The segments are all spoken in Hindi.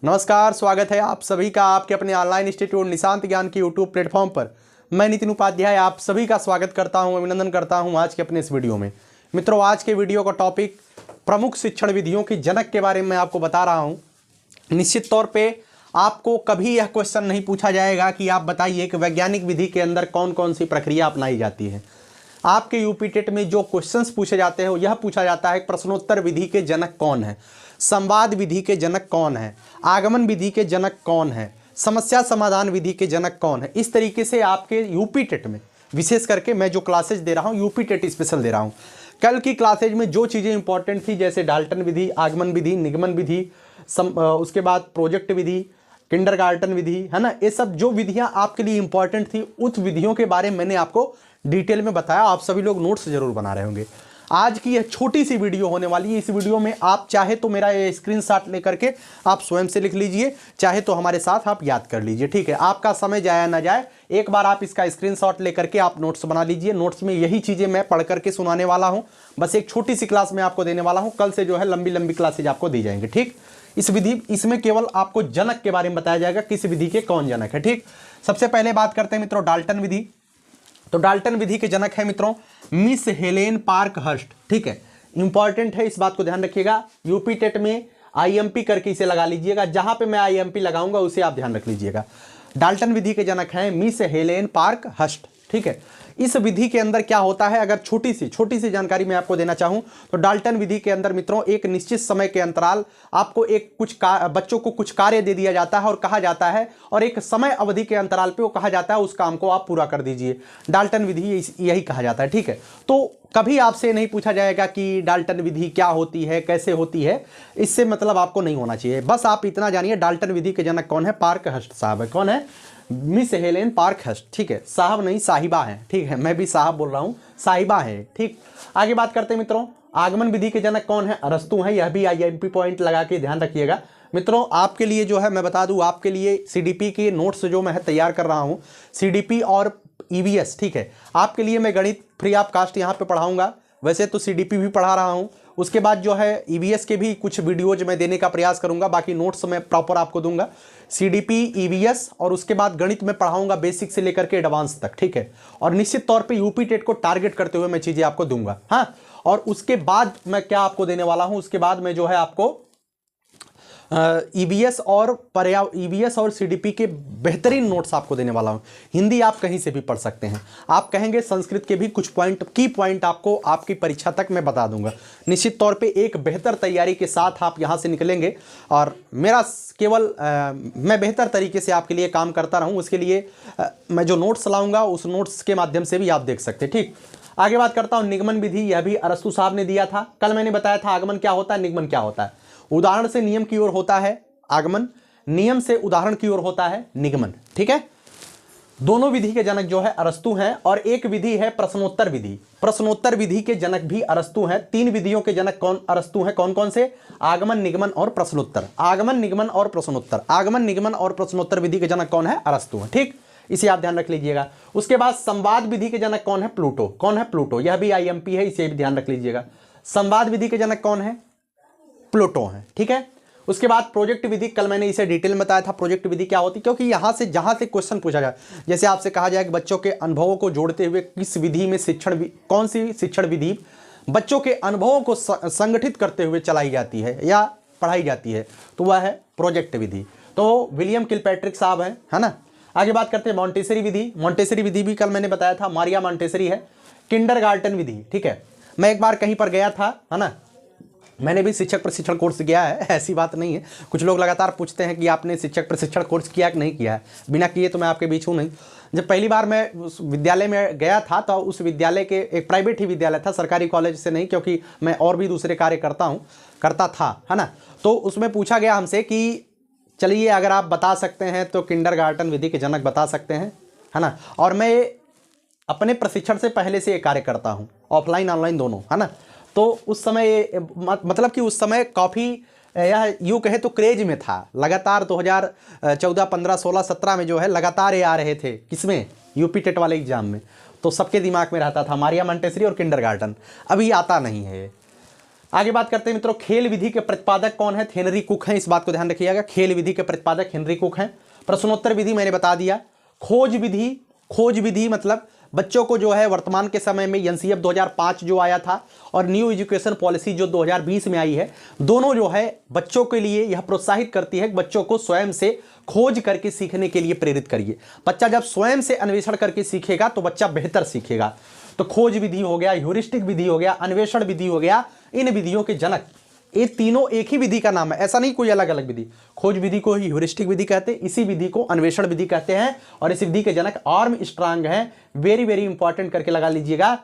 नमस्कार, स्वागत है आप सभी का आपके अपने ऑनलाइन इंस्टीट्यूट निशांत ज्ञान की यूट्यूब प्लेटफॉर्म पर। मैं नितिन उपाध्याय आप सभी का स्वागत करता हूं, अभिनंदन करता हूं आज के अपने इस वीडियो में। मित्रों, आज के वीडियो का टॉपिक प्रमुख शिक्षण विधियों की जनक के बारे में आपको बता रहा हूं। निश्चित तौर पर आपको कभी यह क्वेश्चन नहीं पूछा जाएगा कि आप बताइए कि वैज्ञानिक विधि के अंदर कौन कौन सी प्रक्रिया अपनाई जाती है। आपके यूपी टेट में जो क्वेश्चंस पूछे जाते हैं यह पूछा जाता है प्रश्नोत्तर विधि के जनक कौन है, संवाद विधि के जनक कौन है, आगमन विधि के जनक कौन है, समस्या समाधान विधि के जनक कौन है। इस तरीके से आपके यूपी टेट में, विशेष करके मैं जो क्लासेज दे रहा हूँ यूपी टेट स्पेशल दे रहा हूँ, कल की क्लासेज में जो चीज़ें इंपॉर्टेंट थी जैसे डाल्टन विधि, आगमन विधि, निगमन विधि, उसके बाद प्रोजेक्ट विधि, किंडरगार्टन विधि, है ना, ये सब जो विधियाँ आपके लिए इंपॉर्टेंट थी उस विधियों के बारे में मैंने आपको डिटेल में बताया। आप सभी लोग नोट्स जरूर बना रहे होंगे। आज की यह छोटी सी वीडियो होने वाली है। इस वीडियो में आप चाहे तो मेरा ये स्क्रीनशॉट लेकर के आप स्वयं से लिख लीजिए, चाहे तो हमारे साथ आप याद कर लीजिए, ठीक है। आपका समय जाया ना जाए, एक बार आप इसका स्क्रीनशॉट लेकर के आप नोट्स बना लीजिए। नोट्स में यही चीज़ें मैं पढ़ करके सुनाने वाला हूँ, बस एक छोटी सी क्लास में आपको देने वाला हूँ। कल से जो है लंबी लंबी क्लासेज आपको दी जाएंगी, ठीक। इसमें केवल आपको जनक के बारे में बताया जाएगा, किस विधि के कौन जनक है, ठीक। सबसे पहले बात करते हैं मित्रों डाल्टन विधि। तो डाल्टन विधि के जनक है मित्रों मिस हेलेन पार्कहर्स्ट, ठीक है। इंपॉर्टेंट है, इस बात को ध्यान रखिएगा। यूपी टेट में आईएमपी करके इसे लगा लीजिएगा, जहां पे मैं आईएमपी लगाऊंगा उसे आप ध्यान रख लीजिएगा। डाल्टन विधि के जनक हैं मिस हेलेन पार्कहर्स्ट, ठीक है। इस विधि के अंदर क्या होता है, अगर छोटी सी जानकारी मैं आपको देना चाहूं तो डाल्टन विधि के अंदर मित्रों एक निश्चित समय के अंतराल आपको बच्चों को कुछ कार्य दे दिया जाता है और कहा जाता है, और एक समय अवधि के अंतराल पे वो कहा जाता है उस काम को आप पूरा कर दीजिए। डाल्टन विधि यही कहा जाता है, ठीक है। तो कभी आपसे नहीं पूछा जाएगा कि डाल्टन विधि क्या होती है, कैसे होती है, इससे मतलब आपको नहीं होना चाहिए। बस आप इतना जानिए डाल्टन विधि के जनक कौन है, पार्कहर्स्ट साहब है। कौन है? मिस हेलेन पार्कहर्स्ट, ठीक है। साहब नहीं, साहिबा है, ठीक है। मैं भी साहब बोल रहा हूं, साहिबा है, ठीक। आगे बात करते हैं मित्रों, आगमन विधि के जनक कौन है? अरस्तु है। यह भी आईएमपी पॉइंट लगा के ध्यान रखिएगा मित्रों। आपके लिए जो है मैं बता दूं, आपके लिए सीडीपी के नोट्स जो मैं तैयार कर रहा हूं, सीडीपी और ईवीएस, ठीक है। आपके लिए मैं गणित फ्री ऑफ कास्ट यहाँ पे पढ़ाऊंगा। वैसे तो सीडीपी भी पढ़ा रहा हूँ, उसके बाद जो है ईवीएस के भी कुछ वीडियोज मैं देने का प्रयास करूंगा, बाकी नोट्स मैं प्रॉपर आपको दूंगा। सीडीपी, ईवीएस और उसके बाद गणित में पढ़ाऊंगा बेसिक से लेकर के एडवांस तक, ठीक है। और निश्चित तौर पे यूपी टेट को टारगेट करते हुए मैं चीजें आपको दूंगा, हाँ। और उसके बाद मैं क्या आपको देने वाला हूं, उसके बाद मैं जो है आपको ईवीएस और सीडीपी के बेहतरीन नोट्स आपको देने वाला हूं। हिंदी आप कहीं से भी पढ़ सकते हैं। आप कहेंगे संस्कृत के भी कुछ की पॉइंट आपको आपकी परीक्षा तक मैं बता दूंगा। निश्चित तौर पे एक बेहतर तैयारी के साथ आप यहां से निकलेंगे, और मेरा केवल मैं बेहतर तरीके से आपके लिए काम करता रहूं, उसके लिए मैं जो नोट्स लाऊंगा उस नोट्स के माध्यम से भी आप देख सकते हैं, ठीक। आगे बात करता हूं निगमन विधि। यह भी अरस्तु साहब ने दिया था। कल मैंने बताया था आगमन क्या होता है, निगमन क्या होता है। उदाहरण से नियम की ओर होता है आगमन, नियम से उदाहरण की ओर होता है निगमन, ठीक है। दोनों विधि के जनक जो है अरस्तु हैं, और एक विधि है प्रश्नोत्तर विधि। प्रश्नोत्तर विधि के जनक भी अरस्तु हैं। तीन विधियों के जनक अरस्तु हैं। कौन कौन से? आगमन, निगमन और प्रश्नोत्तर। आगमन, निगमन और प्रश्नोत्तर। आगमन, निगमन और प्रश्नोत्तर विधि के जनक कौन है? अरस्तु हैं, ठीक। इसे आप ध्यान रख लीजिएगा। उसके बाद संवाद विधि के जनक कौन है? प्लूटो। कौन है? प्लूटो। यह भी आईएमपी है, इसे भी ध्यान रख लीजिएगा। संवाद विधि के जनक कौन है? प्लूटो है, ठीक है। उसके बाद प्रोजेक्ट विधि, कल मैंने इसे डिटेल में बताया था प्रोजेक्ट विधि क्या होती, क्योंकि यहां से जहां से क्वेश्चन पूछा जाए, जैसे आपसे कहा जाए कि बच्चों के अनुभवों को जोड़ते हुए किस विधि में कौन सी शिक्षण विधि बच्चों के अनुभवों को संगठित करते हुए चलाई जाती है या पढ़ाई जाती है, तो वह है प्रोजेक्ट विधि। तो विलियम किलपैट्रिक साहब है ना। आगे बात करते हैं मॉन्टेसरी विधि। मॉन्टेसरी विधि भी कल मैंने बताया था, मारिया मॉन्टेसरी है। किंडरगार्टन विधि, ठीक है। मैं एक बार कहीं पर गया था, है ना, मैंने भी शिक्षक प्रशिक्षण कोर्स किया है, ऐसी बात नहीं है। कुछ लोग लगातार पूछते हैं कि आपने शिक्षक प्रशिक्षण कोर्स किया कि नहीं किया है। बिना किए तो मैं आपके बीच हूँ नहीं। जब पहली बार मैं उस विद्यालय में गया था तो उस विद्यालय के एक प्राइवेट ही विद्यालय था, सरकारी कॉलेज से नहीं, क्योंकि मैं और भी दूसरे कार्य करता था, है ना। तो उसमें पूछा गया हमसे कि चलिए अगर आप बता सकते हैं तो किंडरगार्टन विधि के जनक बता सकते हैं, है ना। और मैं अपने प्रशिक्षण से पहले से ये कार्य करता हूँ, ऑफलाइन ऑनलाइन दोनों, है ना। तो उस समय मतलब कि उस समय काफ़ी यह यूँ कहे तो क्रेज में था। लगातार 2014, 15, 16, 17 में जो है लगातार ये आ रहे थे। किसमें? यूपी टेट वाले एग्जाम में। तो सबके दिमाग में रहता था मारिया मॉन्टेसरी और किंडरगार्टन। अभी आता नहीं है। आगे बात करते हैं मित्रों, खेल विधि के प्रतिपादक कौन है? हेनरी कुक हैं, इस बात को ध्यान रखिएगा। खेल विधि के प्रतिपादक हेनरी कुक हैं। प्रश्नोत्तर विधि मैंने बता दिया। खोज विधि मतलब बच्चों को जो है वर्तमान के समय में एनसीएफ 2005 जो आया था और न्यू एजुकेशन पॉलिसी जो 2020 में आई है, दोनों जो है बच्चों के लिए यह प्रोत्साहित करती है कि बच्चों को स्वयं से खोज करके सीखने के लिए प्रेरित करिए। बच्चा जब स्वयं से अन्वेषण करके सीखेगा तो बच्चा बेहतर सीखेगा। तो खोज विधि हो गया, ह्यूरिस्टिक विधि हो गया, अन्वेषण विधि हो गया, इन विधियों के जनक, ये तीनों एक ही विधि का नाम है, ऐसा नहीं कोई अलग अलग विधि। खोज विधि को ही ह्यूरिस्टिक विधि कहते हैं, इसी विधि को अन्वेषण विधि कहते हैं, और इस विधि के जनक आर्मस्ट्रांग हैं। वेरी वेरी इंपॉर्टेंट करके लगा लीजिएगा,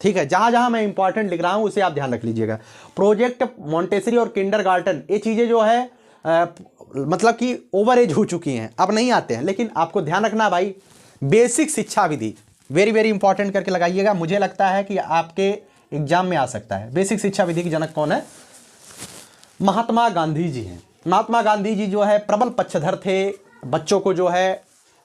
ठीक है। जहां जहां मैं इंपॉर्टेंट लिख रहा हूं उसे आप ध्यान रख लीजिएगा। प्रोजेक्ट मॉन्टेसरी और किंडरगार्टन, ये चीजें जो है मतलब कि ओवर एज हो चुकी हैं, अब नहीं आते हैं, लेकिन आपको ध्यान रखना भाई, बेसिक शिक्षा विधि वेरी वेरी इंपॉर्टेंट करके लगाइएगा। मुझे लगता है कि आपके एग्जाम में आ सकता है। बेसिक शिक्षा विधि के जनक कौन है? महात्मा गांधी जी हैं। महात्मा गांधी जी जो है प्रबल पक्षधर थे, बच्चों को जो है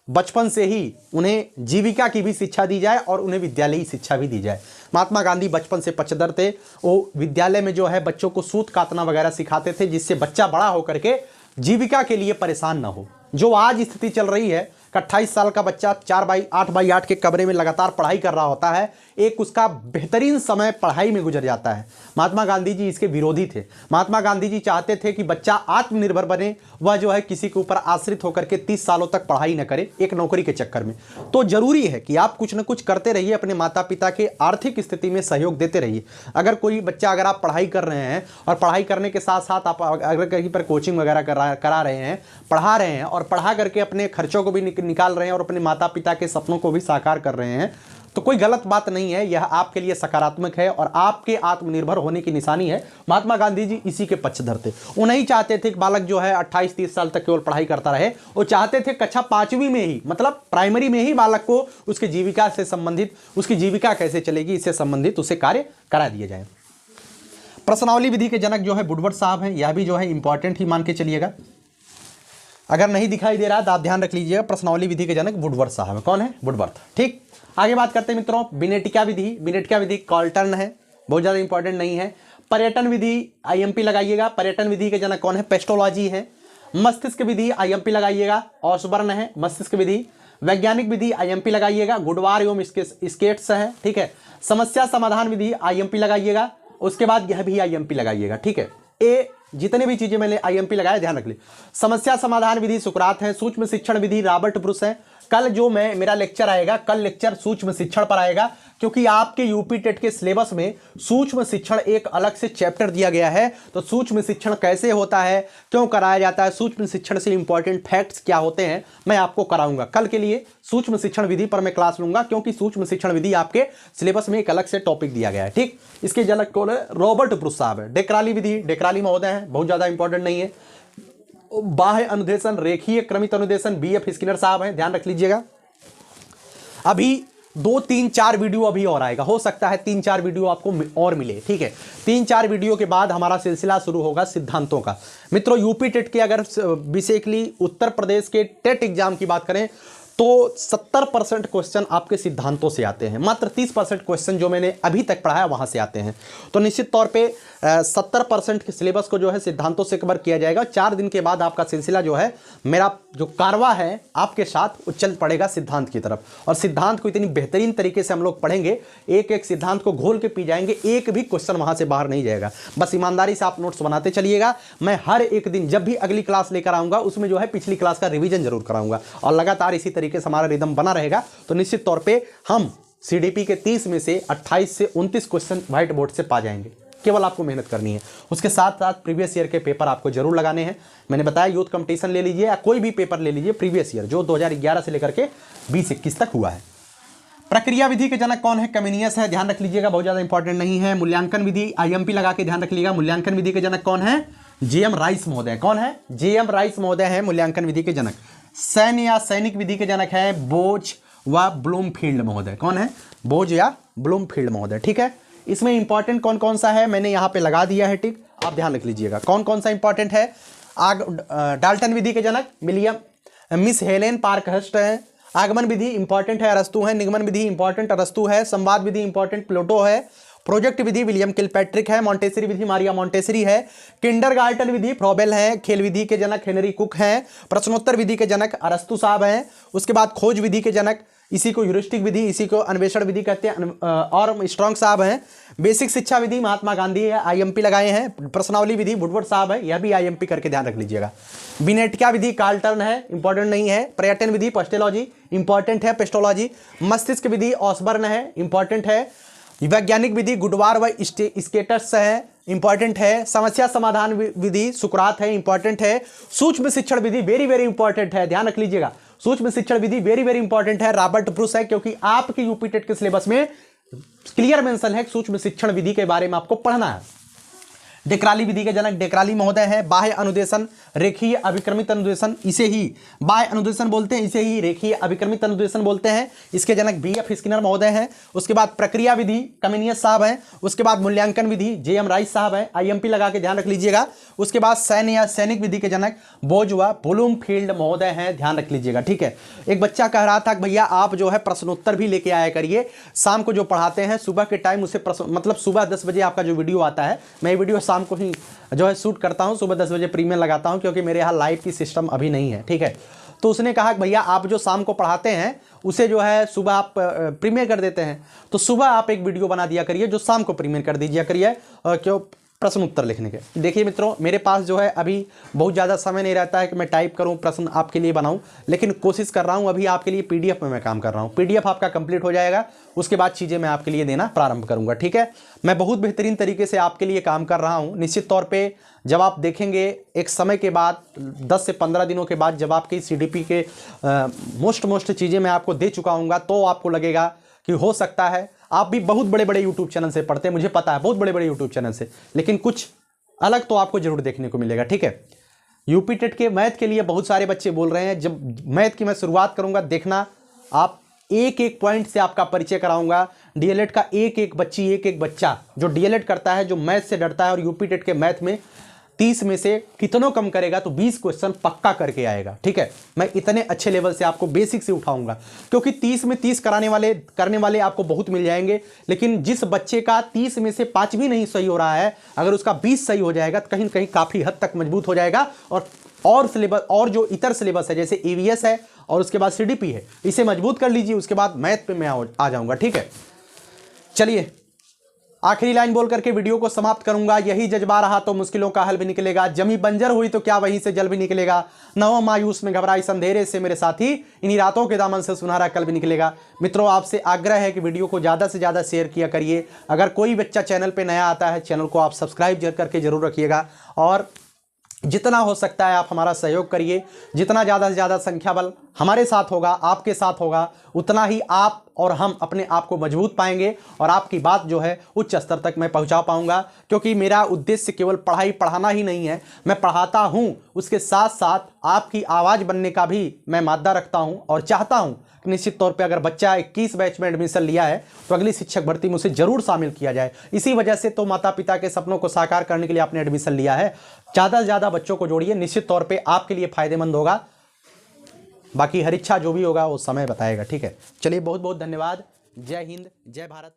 बचपन से ही उन्हें जीविका की भी शिक्षा दी जाए और उन्हें विद्यालयी शिक्षा भी दी जाए। महात्मा गांधी बचपन से पक्षधर थे, वो विद्यालय में जो है बच्चों को सूत काटना वगैरह सिखाते थे, जिससे बच्चा बड़ा होकर के जीविका के लिए परेशान ना हो। जो आज स्थिति चल रही है कि 28 साल का बच्चा 4x8x8 के कमरे में लगातार पढ़ाई कर रहा होता है, एक उसका बेहतरीन समय पढ़ाई में गुजर जाता है। महात्मा गांधी जी इसके विरोधी थे। महात्मा गांधी जी चाहते थे कि बच्चा आत्मनिर्भर बने, वह जो है किसी के ऊपर आश्रित होकर के 30 सालों तक पढ़ाई न करे एक नौकरी के चक्कर में। तो जरूरी है कि आप कुछ न कुछ करते रहिए, अपने माता पिता के आर्थिक स्थिति में सहयोग देते रहिए। अगर कोई बच्चा, अगर आप पढ़ाई कर रहे हैं और पढ़ाई करने के साथ साथ आप अगर कहीं पर कोचिंग वगैरह करा रहे हैं, पढ़ा रहे हैं और पढ़ा करके अपने खर्चों को भी निकाल रहे हैं और अपने माता पिता के सपनों को भी साकार कर रहे हैं, तो कोई गलत बात नहीं है, यह आपके लिए सकारात्मक है और आपके आत्मनिर्भर होने की निशानी है। महात्मा गांधी जी इसी के पक्षधर थे। वो नहीं चाहते थे कि बालक जो है 28-30 साल तक केवल पढ़ाई करता रहे, वो चाहते थे कक्षा 5वीं में ही, मतलब प्राइमरी में ही बालक को उसके जीविका से संबंधित, उसकी जीविका कैसे चलेगी इससे संबंधित उसे कार्य करा दिए जाए। प्रश्नावली विधि के जनक जो है वुडवर्ड साहब हैं, यह भी जो है इंपॉर्टेंट ही मान के चलिएगा। अगर नहीं दिखाई दे रहा तो आप ध्यान रख लीजिएगा, प्रश्नावली विधि के जनक वुडवर्ड साहब है। कौन है? वुडवर्ड। ठीक, आगे बात करते हैं मित्रों, विनेटिका विधि। विनेटिका विधि कॉल्टर्न है, बहुत ज़्यादा इंपॉर्टेंट नहीं है। पर्यटन विधि आईएमपी लगाइएगा। पर्यटन विधि के जनक कौन है? पेस्टोलॉजी है। मस्तिष्क विधि आईएमपी लगाइएगा, ऑसबर्न है मस्तिष्क विधि। वैज्ञानिक विधि आईएमपी लगाइएगा, गुडवार एवं स्केट्स है। ठीक है। समस्या समाधान विधि आईएमपी लगाइएगा, उसके बाद यह भी आईएमपी लगाइएगा। ठीक है, ए जितने भी चीजें मैंने आईएमपी लगाया ध्यान रख ली। समस्या समाधान विधि सुकरात है। सूक्ष्म शिक्षण विधि रॉबर्ट ब्रूस है। कल जो मेरा लेक्चर आएगा, कल लेक्चर सूक्ष्म शिक्षण पर आएगा, क्योंकि आपके यूपी टेट के सिलेबस में सूक्ष्म शिक्षण एक अलग से चैप्टर दिया गया है। तो सूक्ष्म शिक्षण कैसे होता है, क्यों कराया जाता है, सूक्ष्म शिक्षण से इंपॉर्टेंट फैक्ट्स क्या होते हैं, मैं आपको कराऊंगा। कल के लिए सूक्ष्म शिक्षण विधि पर मैं क्लास लूंगा, क्योंकि सूक्ष्म शिक्षण विधि आपके सिलेबस में एक अलग से टॉपिक दिया गया है। ठीक, इसके जनक कौन है? रॉबर्ट ब्रूस साहब है। डेक्राली विधि, डेक्राली महोदय है, बहुत ज्यादा इंपॉर्टेंट नहीं है। बाह्य अनुदेशन, रेखीय क्रमित अनुदेशन, बीएफ स्किनर साहब हैं, ध्यान रख लीजिएगा। अभी 2, 3, 4 वीडियो अभी और आएगा, हो सकता है 3-4 वीडियो आपको और मिले। ठीक है, 3-4 वीडियो के बाद हमारा सिलसिला शुरू होगा सिद्धांतों का। मित्रों, यूपी टेट के अगर बेसिकली उत्तर प्रदेश के टेट एग्जाम की बात करें तो 70% क्वेश्चन आपके सिद्धांतों से आते हैं, मात्र 30% क्वेश्चन जो मैंने अभी तक पढ़ाया वहां से आते हैं। तो निश्चित तौर पे 70% के सिलेबस को जो है सिद्धांतों से कवर किया जाएगा। 4 दिन के बाद आपका सिलसिला जो है, मेरा जो कारवा है आपके साथ, वो चल पड़ेगा सिद्धांत की तरफ। और सिद्धांत को इतनी बेहतरीन तरीके से हम लोग पढ़ेंगे, एक एक सिद्धांत को घोल के पी जाएंगे, एक भी क्वेश्चन वहां से बाहर नहीं जाएगा। बस ईमानदारी से आप नोट्स बनाते चलिएगा। मैं हर एक दिन जब भी अगली क्लास लेकर आऊंगा उसमें जो है पिछली क्लास का रिविजन जरूर कराऊंगा, और लगातार इसी तरीके से हमारा रिदम बना रहेगा। तो निश्चित तौर पे हम सीडीपी के 30 में से 28 से 29 क्वेश्चन व्हाइट बोर्ड से पा जाएंगे। केवल आपको मेहनत करनी है। उसके साथ साथ प्रीवियस ईयर के पेपर आपको जरूर लगाने हैं। मैंने बताया यूथ कंपटीशन ले लीजिए या कोई भी पेपर ले लीजिए प्रीवियस ईयर, जो 2011 से लेकर के 2021 तक हुआ है। प्रक्रिया विधि के जनक कौन है? कम्युनियस है, ध्यान रख लीजिएगा, बहुत ज्यादा इंपॉर्टेंट नहीं है। मूल्यांकन विधि आईएमपी लगा के ध्यान रख लीजिएगा। मूल्यांकन विधि के जनक कौन है? जेएम राइस महोदय। कौन है? जेएम राइस महोदय है मूल्यांकन विधि के जनक। सैन्य या सैनिक विधि के जनक है बोज व ब्लूमफील्ड महोदय। कौन है? बोज या ब्लूमफील्ड महोदय। ठीक है, इसमें इंपॉर्टेंट कौन कौन सा है मैंने यहाँ पे लगा दिया है। ठीक, आप ध्यान रख लीजिएगा कौन कौन सा इंपॉर्टेंट है। डाल्टन विधि के जनक मिस हेलेन पार्कहर्स्ट है। आगमन विधि इंपॉर्टेंट है, अरस्तु है। निगमन विधि इंपॉर्टेंट, अरस्तु है। संवाद विधि इंपॉर्टेंट, प्लेटो है। प्रोजेक्ट विधि विलियम किलपैट्रिक है। मॉन्टेसरी विधि मारिया मॉन्टेसरी है। किंडरगार्टन विधि फ्रॉबेल है। खेल विधि के जनक हेनरी कुक हैं। प्रश्नोत्तर विधि के जनक अरस्तु साहब हैं। उसके बाद खोज विधि के जनक, इसी को ह्यूरिस्टिक विधि, इसी को अन्वेषण विधि कहते हैं, और स्ट्रॉन्ग साहब हैं। बेसिक शिक्षा विधि महात्मा गांधी है, आईएमपी लगाए हैं। प्रश्नावली विधि वुडवर्ड साहब है, यह भी आईएमपी करके ध्यान रख लीजिएगा। बिनेटका विधि कार्लटन है, इंपॉर्टेंट नहीं है। पर्यटन विधि पेस्टोलॉजी, इंपॉर्टेंट है पेस्टोलॉजी। मस्तिष्क विधि ऑसबर्न है, इंपॉर्टेंट है। वैज्ञानिक विधि गुडवार व स्केटर्स है, इंपॉर्टेंट है। समस्या समाधान विधि सुकरात है, इंपॉर्टेंट है। सूक्ष्म शिक्षण विधि वेरी वेरी इंपॉर्टेंट है, ध्यान रख लीजिएगा। सूक्ष्म शिक्षण विधि वेरी वेरी इंपॉर्टेंट है, रॉबर्ट ब्रूस है, क्योंकि आपके यूपी टेट के सिलेबस में क्लियर मेंशन है सूक्ष्म शिक्षण विधि के बारे में आपको पढ़ना है। डेक्राली विधि के जनक डेक्राली महोदय है। बाह्य अनुदेशन, रेखीय अभिक्रमित अनुदेशन, इसे ही बाह्य अनुदेशन बोलते हैं, इसे ही रेखीय अभिक्रमित अनुदेशन बोलते हैं। इसके जनक बीएफ स्किनर महोदय हैं। उसके बाद प्रक्रिया विधि कमिनियस साहब हैं। उसके बाद मूल्यांकन विधि जेएम राइस साहब हैं, आईएमपी लगा के ध्यान रख लीजिएगा। उसके बाद सैन्य या सैनिक विधि के जनक बोजवा ब्लूमफील्ड महोदय हैं, ध्यान रख लीजिएगा, ठीक है। एक बच्चा कह रहा था कि भैया आप जो है प्रश्नोत्तर भी लेके आया करिए, शाम को जो पढ़ाते हैं सुबह के टाइम उसे मतलब सुबह 10 बजे आपका जो वीडियो आता है, मैं वीडियो शाम को ही जो है शूट करता हूं, सुबह 10 बजे प्रीमियर लगाता हूं, क्योंकि मेरे यहाँ लाइव की सिस्टम अभी नहीं है, ठीक है। तो उसने कहा कि भैया आप जो शाम को पढ़ाते हैं उसे जो है सुबह आप प्रीमियर कर देते हैं, तो सुबह आप एक वीडियो बना दिया करिए जो शाम को प्रीमियर कर दीजिए करिए, क्यों प्रश्न उत्तर लिखने के। देखिए मित्रों, मेरे पास जो है अभी बहुत ज़्यादा समय नहीं रहता है कि मैं टाइप करूं, प्रश्न आपके लिए बनाऊं, लेकिन कोशिश कर रहा हूं। अभी आपके लिए पीडीएफ में मैं काम कर रहा हूं। पीडीएफ आपका कंप्लीट हो जाएगा, उसके बाद चीज़ें मैं आपके लिए देना प्रारंभ करूंगा, ठीक है। मैं बहुत बेहतरीन तरीके से आपके लिए काम कर रहा हूं। निश्चित तौर पर जब आप देखेंगे एक समय के बाद 10 से 15 दिनों के बाद जब आपकी सीडीपी के मोस्ट चीज़ें मैं आपको दे चुका हूँगा, तो आपको लगेगा कि हो सकता है आप भी बहुत बड़े बड़े यूट्यूब चैनल से पढ़ते हैं, मुझे पता है, बहुत बड़े बड़े यूट्यूब चैनल से, लेकिन कुछ अलग तो आपको जरूर देखने को मिलेगा, ठीक है। यूपी टेट के मैथ के लिए बहुत सारे बच्चे बोल रहे हैं, जब मैथ की मैं शुरुआत करूंगा देखना, आप एक एक पॉइंट से आपका परिचय कराऊंगा। डीएलएड का एक एक बच्चा जो डीएलएड करता है, जो मैथ से डरता है और यूपी टेट के मैथ में 30 में से कितनों कम करेगा तो 20 क्वेश्चन पक्का करके आएगा, ठीक है। मैं इतने अच्छे लेवल से आपको बेसिक से उठाऊंगा, क्योंकि 30 में 30 करने वाले आपको बहुत मिल जाएंगे, लेकिन जिस बच्चे का 30 में से 5 भी नहीं सही हो रहा है, अगर उसका 20 सही हो जाएगा तो कहीं ना कहीं काफ़ी हद तक मजबूत हो जाएगा। और सिलेबस और जो इतर सिलेबस है जैसे ईवीएस है और उसके बाद सीडीपी है, इसे मजबूत कर लीजिए, उसके बाद मैथ पे मैं आ जाऊँगा, ठीक है। चलिए आखिरी लाइन बोल करके वीडियो को समाप्त करूंगा। यही जज्बा रहा तो मुश्किलों का हल भी निकलेगा, जमी बंजर हुई तो क्या वहीं से जल भी निकलेगा, नव मायूस में घबराई अंधेरे से मेरे साथी, इन्हीं रातों के दामन से सुनहरा कल भी निकलेगा। मित्रों, आपसे आग्रह है कि वीडियो को ज़्यादा से ज़्यादा शेयर किया करिए। अगर कोई बच्चा चैनल पर नया आता है, चैनल को आप सब्सक्राइब करके जरूर रखिएगा, और जितना हो सकता है आप हमारा सहयोग करिए। जितना ज़्यादा से ज़्यादा संख्या बल हमारे साथ होगा, आपके साथ होगा, उतना ही आप और हम अपने आप को मजबूत पाएंगे और आपकी बात जो है उच्च स्तर तक मैं पहुंचा पाऊंगा। क्योंकि मेरा उद्देश्य केवल पढ़ाना ही नहीं है, मैं पढ़ाता हूं, उसके साथ साथ आपकी आवाज़ बनने का भी मैं मादा रखता हूं और चाहता हूं कि निश्चित तौर पे अगर बच्चा 21 बैच में एडमिशन लिया है तो अगली शिक्षक भर्ती में उसे जरूर शामिल किया जाए। इसी वजह से तो माता पिता के सपनों को साकार करने के लिए आपने एडमिशन लिया है। ज़्यादा से ज़्यादा बच्चों को जोड़िए, निश्चित तौर पर आपके लिए फायदेमंद होगा। बाकी हर इच्छा जो भी होगा वो समय बताएगा, ठीक है। चलिए बहुत बहुत धन्यवाद। जय हिंद, जय भारत।